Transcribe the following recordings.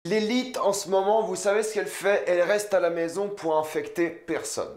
L'élite en ce moment, vous savez ce qu'elle fait? Elle reste à la maison pour infecter personne.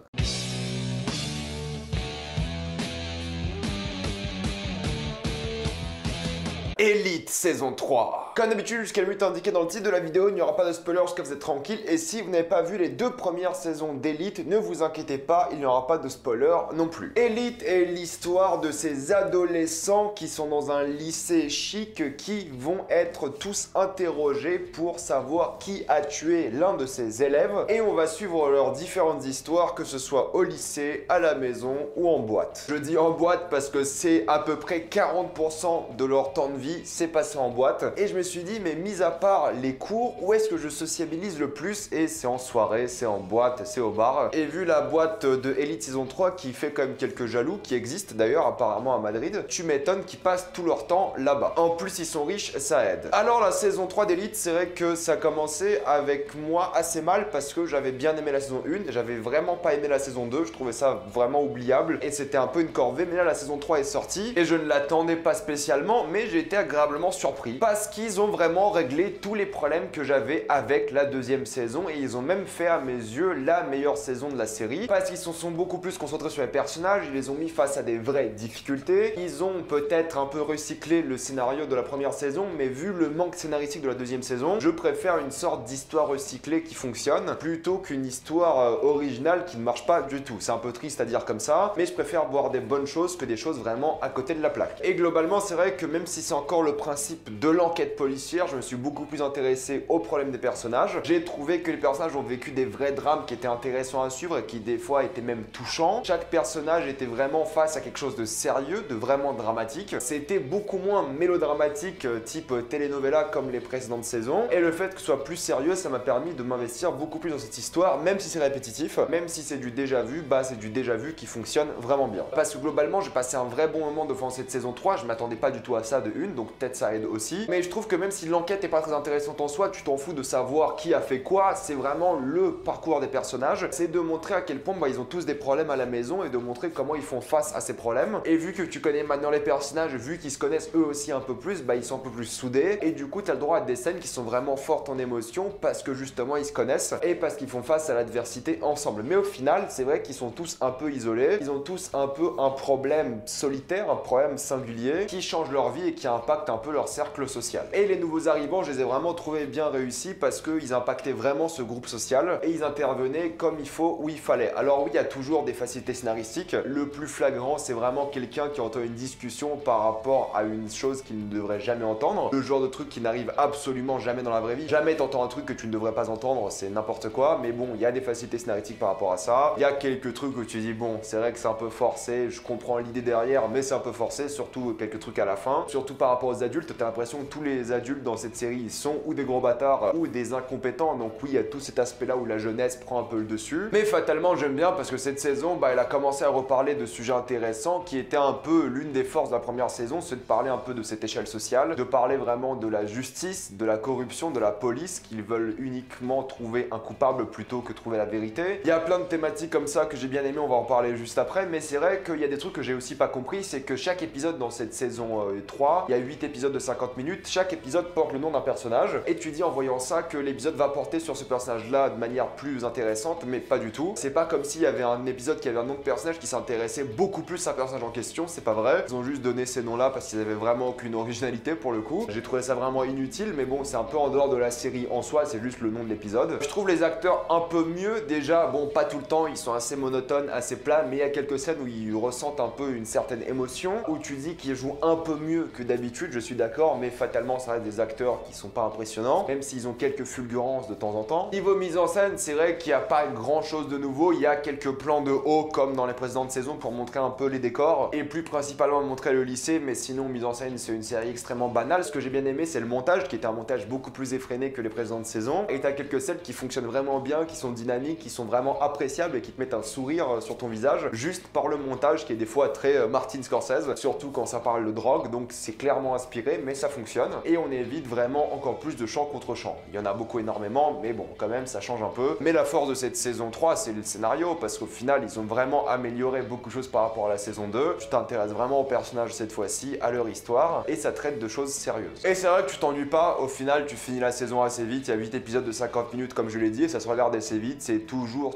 Elite saison 3. Comme d'habitude, jusqu'à 8 indiqué dans le titre de la vidéo, il n'y aura pas de spoiler jusqu'à vous êtes tranquille. Et si vous n'avez pas vu les deux premières saisons d'Elite, ne vous inquiétez pas, il n'y aura pas de spoiler non plus. Elite est l'histoire de ces adolescents qui sont dans un lycée chic qui vont être tous interrogés pour savoir qui a tué l'un de ses élèves. Et on va suivre leurs différentes histoires, que ce soit au lycée, à la maison ou en boîte. Je dis en boîte parce que c'est à peu près 40% de leur temps de vie c'est passé en boîte. Et je me suis dit, mais mis à part les cours, où est-ce que je sociabilise le plus? Et c'est en soirée, c'est en boîte, c'est au bar. Et vu la boîte de Elite saison 3 qui fait quand même quelques jaloux, qui existent d'ailleurs apparemment à Madrid, tu m'étonnes qu'ils passent tout leur temps là-bas. En plus, ils sont riches, ça aide. Alors la saison 3 d'Elite, c'est vrai que ça a commencé avec moi assez mal parce que j'avais bien aimé la saison 1, j'avais vraiment pas aimé la saison 2, je trouvais ça vraiment oubliable et c'était un peu une corvée. Mais là, la saison 3 est sortie et je ne l'attendais pas spécialement, mais j'ai été agréablement surpris parce qu'ils ont vraiment réglé tous les problèmes que j'avais avec la deuxième saison et ils ont même fait à mes yeux la meilleure saison de la série parce qu'ils se sont beaucoup plus concentrés sur les personnages, ils les ont mis face à des vraies difficultés, ils ont peut-être un peu recyclé le scénario de la première saison, mais vu le manque scénaristique de la deuxième saison, je préfère une sorte d'histoire recyclée qui fonctionne plutôt qu'une histoire originale qui ne marche pas du tout. C'est un peu triste à dire comme ça, mais je préfère voir des bonnes choses que des choses vraiment à côté de la plaque. Et globalement, c'est vrai que même si c'est encore le principe de l'enquête policière, je me suis beaucoup plus intéressé aux problèmes des personnages. J'ai trouvé que les personnages ont vécu des vrais drames qui étaient intéressants à suivre et qui des fois étaient même touchants. Chaque personnage était vraiment face à quelque chose de sérieux, de vraiment dramatique. C'était beaucoup moins mélodramatique, type telenovela comme les précédentes saisons. Et le fait que ce soit plus sérieux, ça m'a permis de m'investir beaucoup plus dans cette histoire, même si c'est répétitif, même si c'est du déjà vu, bah c'est du déjà vu qui fonctionne vraiment bien. Parce que globalement, j'ai passé un vrai bon moment devant cette saison 3, je m'attendais pas du tout à ça de une, donc peut-être ça aide aussi. Mais je trouve que même si l'enquête est pas très intéressante en soi, tu t'en fous de savoir qui a fait quoi, c'est vraiment le parcours des personnages. C'est de montrer à quel point ils ont tous des problèmes à la maison et de montrer comment ils font face à ces problèmes. Et vu que tu connais maintenant les personnages, vu qu'ils se connaissent eux aussi un peu plus, ils sont un peu plus soudés. Et du coup, tu as le droit à des scènes qui sont vraiment fortes en émotion parce que justement ils se connaissent et parce qu'ils font face à l'adversité ensemble. Mais au final, c'est vrai qu'ils sont tous un peu isolés. Ils ont tous un peu un problème solitaire, un problème singulier qui change leur vie et qui impacte un peu leur cercle social. Et les nouveaux arrivants, je les ai vraiment trouvés bien réussis parce qu'ils impactaient vraiment ce groupe social et ils intervenaient comme il faut, où il fallait. Alors oui, il y a toujours des facilités scénaristiques. Le plus flagrant, c'est vraiment quelqu'un qui entend une discussion par rapport à une chose qu'il ne devrait jamais entendre. Le genre de truc qui n'arrive absolument jamais dans la vraie vie. Jamais t'entends un truc que tu ne devrais pas entendre, c'est n'importe quoi. Mais bon, il y a des facilités scénaristiques par rapport à ça. Il y a quelques trucs où tu dis, bon, c'est vrai que c'est un peu forcé, je comprends l'idée derrière, mais c'est un peu forcé, surtout quelques trucs à la fin. Surtout par rapport aux adultes, t'as l'impression que tous les adultes dans cette série ils sont ou des gros bâtards ou des incompétents, donc oui, il y a tout cet aspect là où la jeunesse prend un peu le dessus. Mais fatalement, j'aime bien parce que cette saison, elle a commencé à reparler de sujets intéressants qui étaient un peu l'une des forces de la première saison, c'est de parler un peu de cette échelle sociale, de parler vraiment de la justice, de la corruption, de la police, qu'ils veulent uniquement trouver un coupable plutôt que trouver la vérité. Il y a plein de thématiques comme ça que j'ai bien aimé, on va en parler juste après, mais c'est vrai qu'il y a des trucs que j'ai aussi pas compris, c'est que chaque épisode dans cette saison 3, il y a 8 épisodes de 50 minutes, chaque épisode porte le nom d'un personnage, et tu dis en voyant ça que l'épisode va porter sur ce personnage-là de manière plus intéressante, mais pas du tout. C'est pas comme s'il y avait un épisode qui avait un nom de personnage qui s'intéressait beaucoup plus à un personnage en question, c'est pas vrai. Ils ont juste donné ces noms-là parce qu'ils avaient vraiment aucune originalité pour le coup. J'ai trouvé ça vraiment inutile, mais bon, c'est un peu en dehors de la série en soi, c'est juste le nom de l'épisode. Je trouve les acteurs un peu mieux, déjà, bon, pas tout le temps, ils sont assez monotones, assez plats, mais il y a quelques scènes où ils ressentent un peu une certaine émotion, où tu dis qu'ils jouent un peu mieux que d'habitude, je suis d'accord, mais fatalement, ça reste des acteurs qui sont pas impressionnants, même s'ils ont quelques fulgurances de temps en temps. Niveau mise en scène, c'est vrai qu'il n'y a pas grand chose de nouveau, il y a quelques plans de haut comme dans les précédentes saisons pour montrer un peu les décors, et plus principalement montrer le lycée, mais sinon, mise en scène, c'est une série extrêmement banale. Ce que j'ai bien aimé, c'est le montage, qui était un montage beaucoup plus effréné que les précédentes saisons, et t'as quelques scènes qui fonctionnent vraiment bien, qui sont dynamiques, qui sont vraiment appréciables et qui te mettent un sourire sur ton visage, juste par le montage qui est des fois très Martin Scorsese, surtout quand ça parle de drogue, donc c'est clairement clairement inspiré, mais ça fonctionne. Et on évite vraiment encore plus de chant contre chant. Il y en a beaucoup énormément, mais bon, quand même, ça change un peu. Mais la force de cette saison 3, c'est le scénario, parce qu'au final, ils ont vraiment amélioré beaucoup de choses par rapport à la saison 2. Tu t'intéresses vraiment aux personnages cette fois-ci, à leur histoire, et ça traite de choses sérieuses. Et c'est vrai que tu t'ennuies pas, au final, tu finis la saison assez vite. Il y a 8 épisodes de 50 minutes, comme je l'ai dit, et ça se regarde assez vite. C'est toujours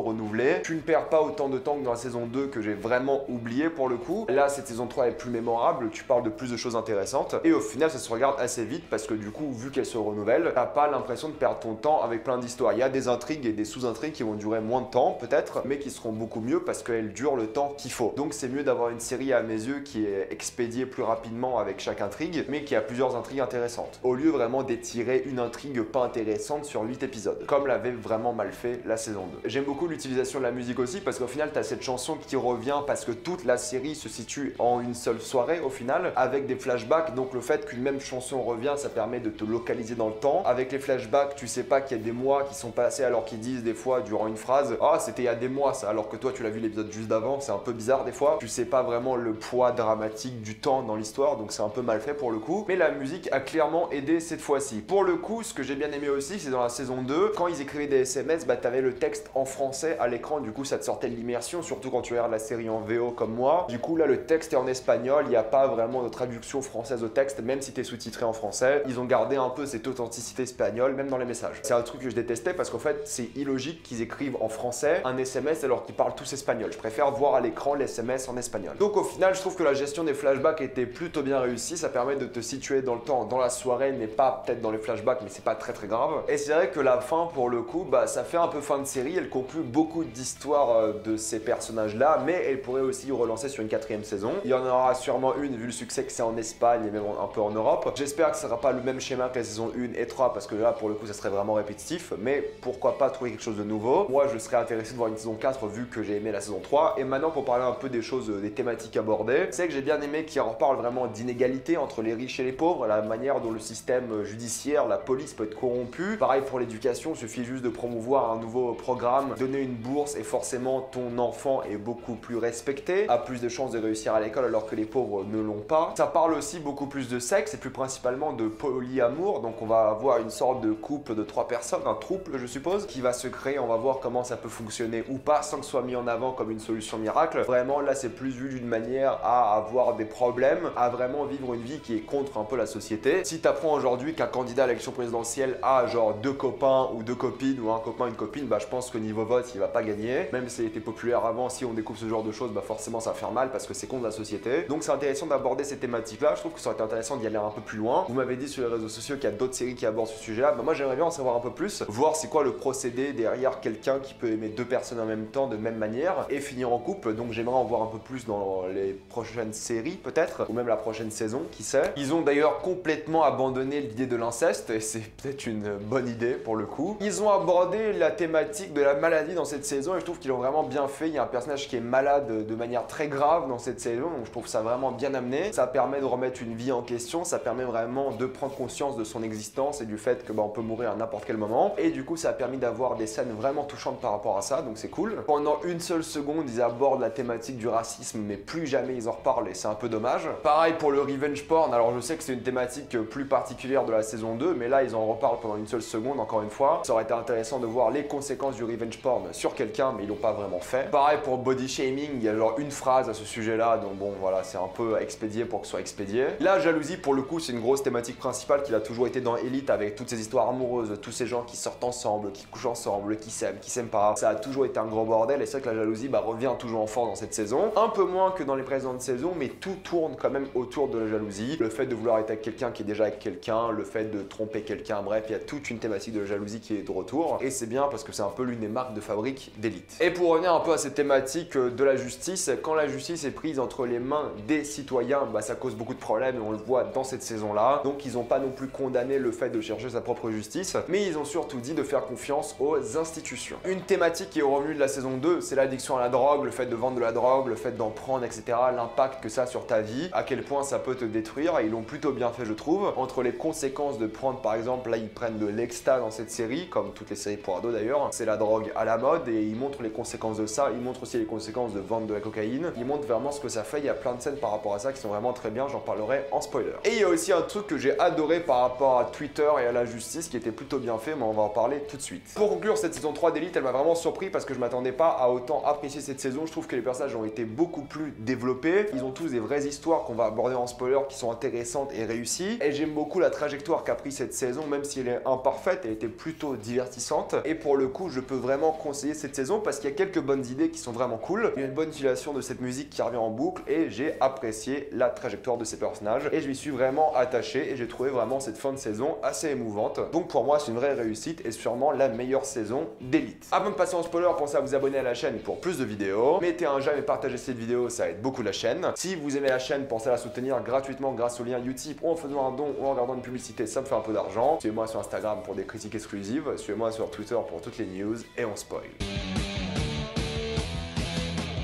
renouvelé. Tu ne perds pas autant de temps que dans la saison 2, que j'ai vraiment oublié pour le coup. Là, cette saison 3 est plus mémorable, tu parles de plus de choses intéressantes, et au final, ça se regarde assez vite, parce que du coup, vu qu'elle se renouvelle, t'as pas l'impression de perdre ton temps avec plein d'histoires. Il y a des intrigues et des sous-intrigues qui vont durer moins de temps, peut-être, mais qui seront beaucoup mieux parce qu'elles durent le temps qu'il faut. Donc c'est mieux d'avoir une série à mes yeux qui est expédiée plus rapidement avec chaque intrigue, mais qui a plusieurs intrigues intéressantes. Au lieu vraiment d'étirer une intrigue pas intéressante sur 8 épisodes, comme l'avait vraiment mal fait la saison 2. J'aime beaucoup l'utilisation de la musique aussi, parce qu'au final, t'as cette chanson qui revient parce que toute la série se situe en une seule soirée au final, avec des flashbacks. Donc le fait qu'une même chanson revient, ça permet de te localiser dans le temps. Avec les flashbacks, tu sais pas qu'il y a des mois qui sont passés, alors qu'ils disent des fois durant une phrase « Ah, c'était il y a des mois ça », alors que toi tu l'as vu l'épisode juste d'avant. C'est un peu bizarre des fois. Tu sais pas vraiment le poids dramatique du temps dans l'histoire, donc c'est un peu mal fait pour le coup. Mais la musique a clairement aidé cette fois-ci. Pour le coup, ce que j'ai bien aimé aussi, c'est dans la saison 2, quand ils écrivaient des SMS, bah t'avais le texte en français à l'écran, du coup ça te sortait de l'immersion, surtout quand tu regardes la série en VO comme moi. Du coup là, le texte est en espagnol, il n'y a pas vraiment de traduction française au texte, même si t'es sous-titré en français. Ils ont gardé un peu cette authenticité espagnole, même dans les messages. C'est un truc que je détestais parce qu'en fait, c'est illogique qu'ils écrivent en français un SMS alors qu'ils parlent tous espagnol. Je préfère voir à l'écran les SMS en espagnol. Donc au final, je trouve que la gestion des flashbacks était plutôt bien réussie. Ça permet de te situer dans le temps, dans la soirée, mais pas peut-être dans les flashbacks, mais c'est pas très grave. Et c'est vrai que la fin, pour le coup, bah ça fait un peu fin de série. Elle conclut beaucoup d'histoires de ces personnages-là, mais elle pourrait aussi relancer sur une 4e saison. Il y en aura sûrement une, vu le succès que c'est en Espagne et même un peu en Europe. J'espère que ce sera pas le même schéma que la saison 1 et 3, parce que là, pour le coup, ça serait vraiment répétitif, mais pourquoi pas trouver quelque chose de nouveau. Moi, je serais intéressé de voir une saison 4, vu que j'ai aimé la saison 3. Et maintenant, pour parler un peu des choses, des thématiques abordées, c'est que j'ai bien aimé qu'ils reparlent vraiment d'inégalité entre les riches et les pauvres, la manière dont le système judiciaire, la police peut être corrompu. Pareil pour l'éducation, il suffit juste de promouvoir un nouveau programme, donner une bourse, et forcément ton enfant est beaucoup plus respecté, a plus de chances de réussir à l'école alors que les pauvres ne l'ont pas. Ça parle aussi beaucoup plus de sexe et plus principalement de polyamour, donc on va avoir une sorte de couple de 3 personnes, un trouble je suppose, qui va se créer. On va voir comment ça peut fonctionner ou pas sans que ce soit mis en avant comme une solution miracle. Vraiment là c'est plus vu d'une manière à avoir des problèmes, à vraiment vivre une vie qui est contre un peu la société. Si t'apprends aujourd'hui qu'un candidat à l'élection présidentielle a genre 2 copains ou 2 copines, ou un copain, une copine, bah je pense que niveau vote il va pas gagner. Même s'il était populaire avant, si on découvre ce genre de choses, bah forcément ça va faire mal parce que c'est contre la société. Donc c'est intéressant d'aborder ces thématiques là. Je trouve que ça aurait été intéressant d'y aller un peu plus loin. Vous m'avez dit sur les réseaux sociaux qu'il y a d'autres séries qui abordent ce sujet là, bah moi j'aimerais bien en savoir un peu plus, voir c'est quoi le procédé derrière quelqu'un qui peut aimer 2 personnes en même temps de même manière et finir en couple. Donc j'aimerais en voir un peu plus dans les prochaines séries peut-être, ou même la prochaine saison, qui sait. Ils ont d'ailleurs complètement abandonné l'idée de l'inceste, et c'est peut-être une bonne idée pour le coup. Ils ont abordé la thématique de la maladie dans cette saison, et je trouve qu'ils l'ont vraiment bien fait. Il y a un personnage qui est malade de manière très grave dans cette saison, donc je trouve ça vraiment bien amené. Ça permet de remettre une vie en question, ça permet vraiment de prendre conscience de son existence et du fait que bah, on peut mourir à n'importe quel moment, et du coup ça a permis d'avoir des scènes vraiment touchantes par rapport à ça, donc c'est cool. Pendant une seule seconde, ils abordent la thématique du racisme, mais plus jamais ils en reparlent, et c'est un peu dommage. Pareil pour le revenge porn, alors je sais que c'est une thématique plus particulière de la saison 2, mais là ils en reparlent pendant une seule seconde, encore une fois. Ça aurait été intéressant de voir les conséquences du revenge porn sur quelqu'un, mais ils l'ont pas vraiment fait. Pareil pour body shaming, il y a genre une phrase à ce sujet-là, donc bon voilà, c'est un peu expédié pour que ce soit expédié. La jalousie, pour le coup, c'est une grosse thématique principale qui a toujours été dans Elite, avec toutes ces histoires amoureuses, tous ces gens qui sortent ensemble, qui couchent ensemble, qui s'aiment pas. Ça a toujours été un gros bordel, et c'est vrai que la jalousie bah, revient toujours en force dans cette saison. Un peu moins que dans les précédentes saisons, mais tout tourne quand même autour de la jalousie. Le fait de vouloir être avec quelqu'un qui est déjà avec quelqu'un, le fait de tromper quelqu'un, bref, il y a toute une thématique de jalousie qui est de retour. Et c'est bien parce que c'est un peu l'une des marques de fabrique d'Elite. Et pour revenir un peu à cette thématique de la justice, quand la justice est prise entre les mains des citoyens, bah, ça cause beaucoup de problèmes, et on le voit dans cette saison-là. Donc ils n'ont pas non plus condamné le fait de chercher sa propre justice, mais ils ont surtout dit de faire confiance aux institutions. Une thématique qui est revenue de la saison 2, c'est l'addiction à la drogue, le fait de vendre de la drogue, le fait d'en prendre, etc. L'impact que ça a sur ta vie, à quel point ça peut te détruire, et ils l'ont plutôt bien fait je trouve. Entre les conséquences de prendre par exemple, là ils prennent de l'exta dans cette série, comme toutes les séries pour ados d'ailleurs, c'est la drogue à la mode, et ils montrent les conséquences de ça, ils montrent aussi les conséquences de vendre de la cocaïne, ils montrent vraiment ce que ça fait. Il y a plein de scènes par rapport à ça qui sont vraiment très bien, j'en parlerai en spoiler. Et il y a aussi un truc que j'ai adoré par rapport à Twitter et à la justice qui était plutôt bien fait, mais on va en parler tout de suite. Pour conclure, cette saison 3 d'Elite, elle m'a vraiment surpris parce que je m'attendais pas à autant apprécier cette saison. Je trouve que les personnages ont été beaucoup plus développés. Ils ont tous des vraies histoires qu'on va aborder en spoiler qui sont intéressantes et réussies. Et j'aime beaucoup la trajectoire qu'a pris cette saison, même si elle est imparfaite, elle était plutôt divertissante. Et pour le coup, je peux vraiment conseiller cette saison parce qu'il y a quelques bonnes idées qui sont vraiment cool. Il y a une bonne utilisation de cette musique qui revient en boucle et j'ai apprécié la trajectoire de ces personnages et je m'y suis vraiment attaché et j'ai trouvé vraiment cette fin de saison assez émouvante. Donc pour moi, c'est une vraie réussite et sûrement la meilleure saison d'Elite. Avant de passer en spoiler, pensez à vous abonner à la chaîne pour plus de vidéos. Mettez un j'aime et partagez cette vidéo, ça aide beaucoup la chaîne. Si vous aimez la chaîne, pensez à la soutenir gratuitement grâce au lien Utip ou en faisant un don ou en regardant une publicité, ça me fait un peu d'argent. Suivez-moi sur Instagram pour des critiques exclusives, suivez-moi sur Twitter pour toutes les news et on spoil.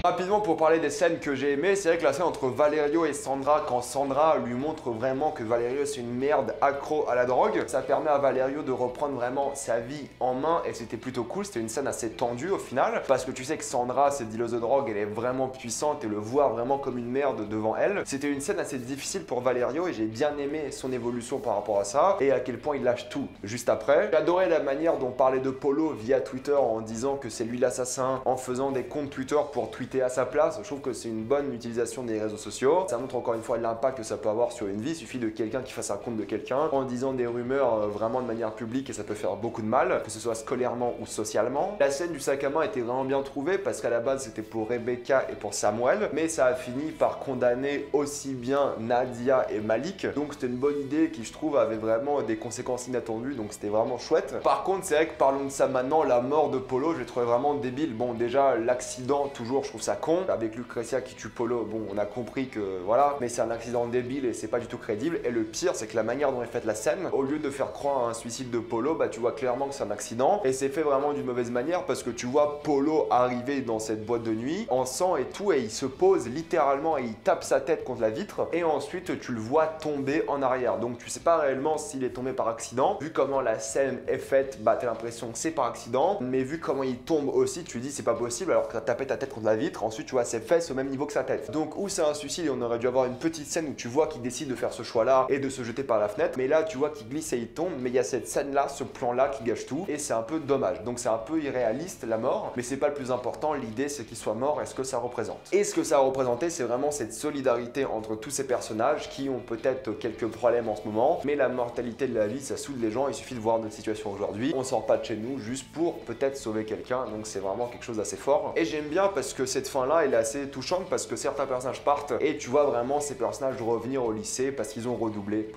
Rapidement pour parler des scènes que j'ai aimées, c'est vrai que la scène entre Valerio et Sandra, quand Sandra lui montre vraiment que Valerio c'est une merde accro à la drogue, ça permet à Valerio de reprendre vraiment sa vie en main et c'était plutôt cool, c'était une scène assez tendue au final, parce que tu sais que Sandra, cette dealeuse de drogue, elle est vraiment puissante et le voir vraiment comme une merde devant elle. C'était une scène assez difficile pour Valerio et j'ai bien aimé son évolution par rapport à ça et à quel point il lâche tout juste après. J'ai adoré la manière dont parlait de Polo via Twitter en disant que c'est lui l'assassin, en faisant des comptes Twitter pour tweeter à sa place. Je trouve que c'est une bonne utilisation des réseaux sociaux. Ça montre encore une fois l'impact que ça peut avoir sur une vie. Il suffit de quelqu'un qui fasse un compte de quelqu'un en disant des rumeurs vraiment de manière publique et ça peut faire beaucoup de mal, que ce soit scolairement ou socialement. La scène du sac à main était vraiment bien trouvée parce qu'à la base c'était pour Rebecca et pour Samuel, mais ça a fini par condamner aussi bien Nadia et Malik. Donc c'était une bonne idée qui je trouve avait vraiment des conséquences inattendues, donc c'était vraiment chouette. Par contre c'est vrai que parlons de ça maintenant, la mort de Polo je l'ai trouvé vraiment débile. Bon déjà l'accident toujours je trouve ça con. Avec Lucretia qui tue Polo, bon on a compris que voilà, mais c'est un accident débile et c'est pas du tout crédible. Et le pire c'est que la manière dont est faite la scène, au lieu de faire croire à un suicide de Polo, bah tu vois clairement que c'est un accident et c'est fait vraiment d'une mauvaise manière parce que tu vois Polo arriver dans cette boîte de nuit en sang et tout et il se pose littéralement et il tape sa tête contre la vitre et ensuite tu le vois tomber en arrière. Donc tu sais pas réellement s'il est tombé par accident. Vu comment la scène est faite, bah t'as l'impression que c'est par accident, mais vu comment il tombe aussi, tu dis c'est pas possible alors que t'as tapé ta tête contre la vitre. Ensuite tu vois ses fesses au même niveau que sa tête. Donc ou c'est un suicide et on aurait dû avoir une petite scène où tu vois qu'il décide de faire ce choix là et de se jeter par la fenêtre, mais là tu vois qu'il glisse et il tombe, mais il y a cette scène là, ce plan là qui gâche tout et c'est un peu dommage. Donc c'est un peu irréaliste la mort, mais c'est pas le plus important, l'idée c'est qu'il soit mort et ce que ça représente. Et ce que ça a représenté c'est vraiment cette solidarité entre tous ces personnages qui ont peut-être quelques problèmes en ce moment, mais la mortalité de la vie ça soude les gens, il suffit de voir notre situation aujourd'hui, on sort pas de chez nous juste pour peut-être sauver quelqu'un, donc c'est vraiment quelque chose d'assez fort. Et j'aime bien parce que cette fin là elle est assez touchante parce que certains personnages partent et tu vois vraiment ces personnages revenir au lycée parce qu'ils ont redoublé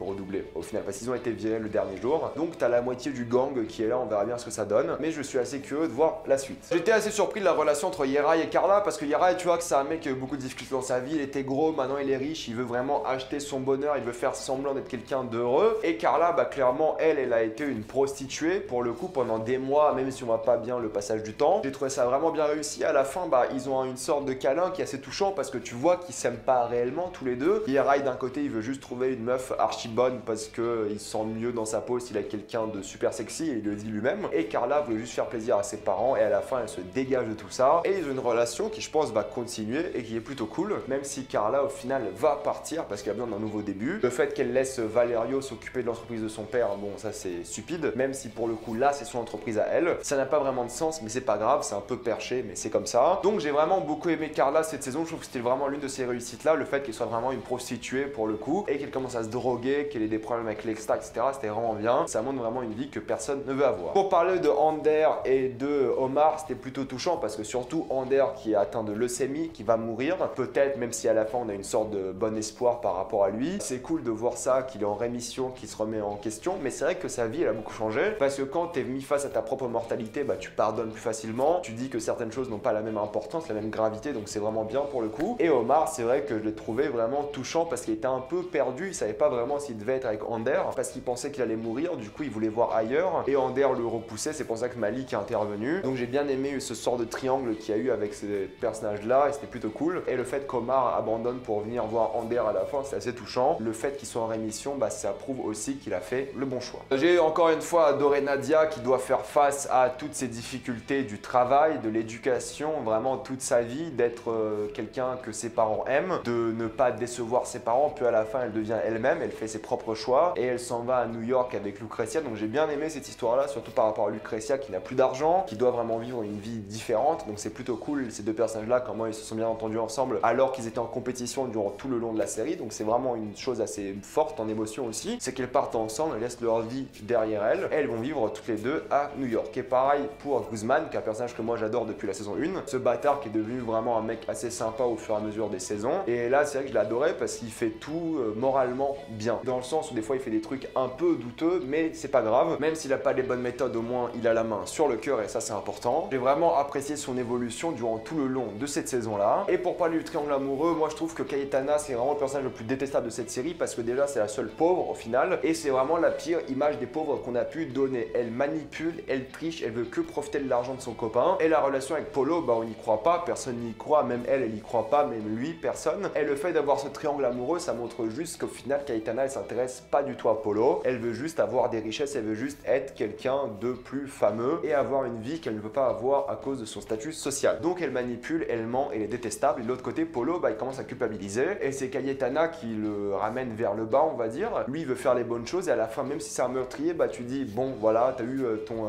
au final, parce qu'ils ont été virés le dernier jour. Donc t'as la moitié du gang qui est là, on verra bien ce que ça donne, mais je suis assez curieux de voir la suite. J'étais assez surpris de la relation entre Yeray et Carla parce que Yeray tu vois que c'est un mec qui a eu beaucoup de difficultés dans sa vie, il était gros, maintenant il est riche, il veut vraiment acheter son bonheur, il veut faire semblant d'être quelqu'un d'heureux. Et Carla bah clairement elle a été une prostituée pour le coup pendant des mois, même si on voit pas bien le passage du temps. J'ai trouvé ça vraiment bien réussi. À la fin bah ils ont une sorte de câlin qui est assez touchant parce que tu vois qu'ils s'aiment pas réellement tous les deux. Yeray d'un côté il veut juste trouver une meuf archi bonne parce que il se sent mieux dans sa peau s'il a quelqu'un de super sexy et il le dit lui-même. Et Carla voulait juste faire plaisir à ses parents et à la fin elle se dégage de tout ça. Et ils ont une relation qui je pense va continuer et qui est plutôt cool, même si Carla au final va partir parce qu'elle a besoin d'un nouveau début. Le fait qu'elle laisse Valerio s'occuper de l'entreprise de son père, bon ça c'est stupide, même si pour le coup là c'est son entreprise à elle. Ça n'a pas vraiment de sens mais c'est pas grave, c'est un peu perché mais c'est comme ça. Donc j'ai vraiment beaucoup aimé Carla cette saison, je trouve que c'était vraiment l'une de ses réussites là, le fait qu'elle soit vraiment une prostituée pour le coup et qu'elle commence à se droguer, qu'elle ait des problèmes avec l'extra etc, c'était vraiment bien, ça montre vraiment une vie que personne ne veut avoir. Pour parler de Ander et de Omar, c'était plutôt touchant parce que surtout Ander qui est atteint de leucémie, qui va mourir, peut-être même si à la fin on a une sorte de bon espoir par rapport à lui, c'est cool de voir ça, qu'il est en rémission, qu'il se remet en question, mais c'est vrai que sa vie elle a beaucoup changé parce que quand t'es mis face à ta propre mortalité, bah tu pardonnes plus facilement, tu dis que certaines choses n'ont pas la même importance, la même gravité, donc c'est vraiment bien pour le coup. Et Omar, c'est vrai que je l'ai trouvé vraiment touchant parce qu'il était un peu perdu, il savait pas vraiment s'il devait être avec Ander parce qu'il pensait qu'il allait mourir, du coup il voulait voir ailleurs et Ander le repoussait, c'est pour ça que Malik est intervenu. Donc j'ai bien aimé ce sort de triangle qu'il y a eu avec ces personnages là et c'était plutôt cool. Et le fait qu'Omar abandonne pour venir voir Ander à la fin, c'est assez touchant. Le fait qu'il soit en rémission, bah ça prouve aussi qu'il a fait le bon choix. J'ai encore une fois adoré Nadia qui doit faire face à toutes ces difficultés du travail, de l'éducation, vraiment toute sa sa vie d'être quelqu'un que ses parents aiment, de ne pas décevoir ses parents, puis à la fin elle devient elle-même, elle fait ses propres choix et elle s'en va à New York avec Lucretia. Donc j'ai bien aimé cette histoire-là, surtout par rapport à Lucretia qui n'a plus d'argent, qui doit vraiment vivre une vie différente. Donc c'est plutôt cool ces deux personnages-là, comment ils se sont bien entendus ensemble alors qu'ils étaient en compétition durant tout le long de la série. Donc c'est vraiment une chose assez forte en émotion aussi, c'est qu'elles partent ensemble, elles laissent leur vie derrière elles et elles vont vivre toutes les deux à New York. Et pareil pour Guzman, qui est un personnage que moi j'adore depuis la saison 1, ce bâtard qui est devenu vraiment un mec assez sympa au fur et à mesure des saisons. Et là c'est vrai que je l'adorais parce qu'il fait tout moralement bien, dans le sens où des fois il fait des trucs un peu douteux, mais c'est pas grave, même s'il a pas les bonnes méthodes, au moins il a la main sur le cœur et ça c'est important. J'ai vraiment apprécié son évolution durant tout le long de cette saison là. Et pour parler du triangle amoureux, moi je trouve que Cayetana c'est vraiment le personnage le plus détestable de cette série parce que déjà c'est la seule pauvre au final et c'est vraiment la pire image des pauvres qu'on a pu donner. Elle manipule, elle triche, elle veut que profiter de l'argent de son copain. Et la relation avec Polo, bah on n'y croit pas, personne n'y croit, même elle n'y croit pas, même lui, personne. Et le fait d'avoir ce triangle amoureux, ça montre juste qu'au final Cayetana elle s'intéresse pas du tout à Polo, elle veut juste avoir des richesses, elle veut juste être quelqu'un de plus fameux et avoir une vie qu'elle ne veut pas avoir à cause de son statut social. Donc elle manipule, elle ment, elle est détestable. Et de l'autre côté, Polo, bah il commence à culpabiliser et c'est Cayetana qui le ramène vers le bas, on va dire. Lui il veut faire les bonnes choses et à la fin, même si c'est un meurtrier, bah tu dis bon voilà, t'as eu ton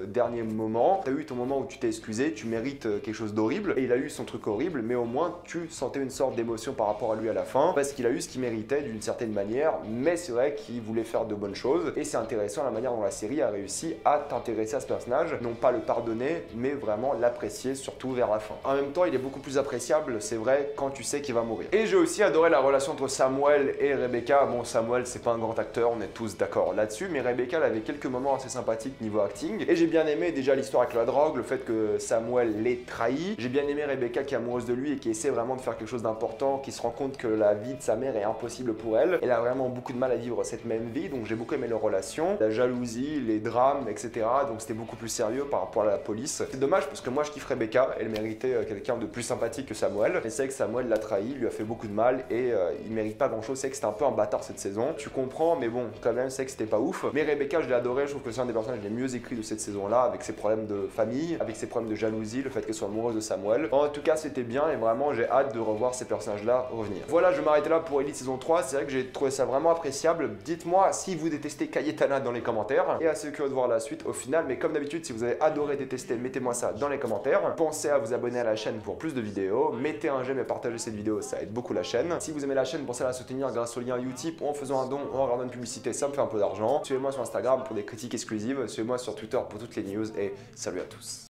dernier moment, t'as eu ton moment où tu t'es excusé, tu mérites quelque chose d'horrible et il a eu son truc horrible, mais au moins tu sentais une sorte d'émotion par rapport à lui à la fin parce qu'il a eu ce qu'il méritait d'une certaine manière, mais c'est vrai qu'il voulait faire de bonnes choses et c'est intéressant la manière dont la série a réussi à t'intéresser à ce personnage, non pas le pardonner mais vraiment l'apprécier, surtout vers la fin. En même temps il est beaucoup plus appréciable, c'est vrai, quand tu sais qu'il va mourir. Et j'ai aussi adoré la relation entre Samuel et Rebecca. Bon, Samuel c'est pas un grand acteur, on est tous d'accord là-dessus, mais Rebecca elle avait quelques moments assez sympathiques niveau acting et j'ai bien aimé déjà l'histoire avec la drogue, le fait que Samuel l'ait trahi. J'ai bien aimé Rebecca qui est amoureuse de lui et qui essaie vraiment de faire quelque chose d'important, qui se rend compte que la vie de sa mère est impossible pour elle. Elle a vraiment beaucoup de mal à vivre cette même vie, donc j'ai beaucoup aimé leur relation, la jalousie, les drames, etc. Donc c'était beaucoup plus sérieux par rapport à la police. C'est dommage parce que moi je kiffe Rebecca, elle méritait quelqu'un de plus sympathique que Samuel, mais c'est que Samuel l'a trahi, lui a fait beaucoup de mal et il mérite pas grand chose. C'est que c'était un peu un bâtard cette saison, tu comprends, mais bon, quand même c'est que c'était pas ouf. Mais Rebecca je l'ai adoré, je trouve que c'est un des personnages les mieux écrits de cette saison là, avec ses problèmes de famille, avec ses problèmes de jalousie, le fait qu'elle soit amoureuse de Samuel. En tout cas c'était bien et vraiment j'ai hâte de revoir ces personnages là revenir. Voilà, je vais m'arrêter là pour Elite saison 3, c'est vrai que j'ai trouvé ça vraiment appréciable. Dites-moi si vous détestez Cayetana dans les commentaires et assez curieux de voir la suite au final, mais comme d'habitude si vous avez adoré, détesté, mettez-moi ça dans les commentaires. Pensez à vous abonner à la chaîne pour plus de vidéos, mettez un j'aime et partagez cette vidéo, ça aide beaucoup la chaîne. Si vous aimez la chaîne, pensez à la soutenir grâce au lien Utip ou en faisant un don ou en regardant une publicité, ça me fait un peu d'argent. Suivez-moi sur Instagram pour des critiques exclusives, suivez-moi sur Twitter pour toutes les news et salut à tous.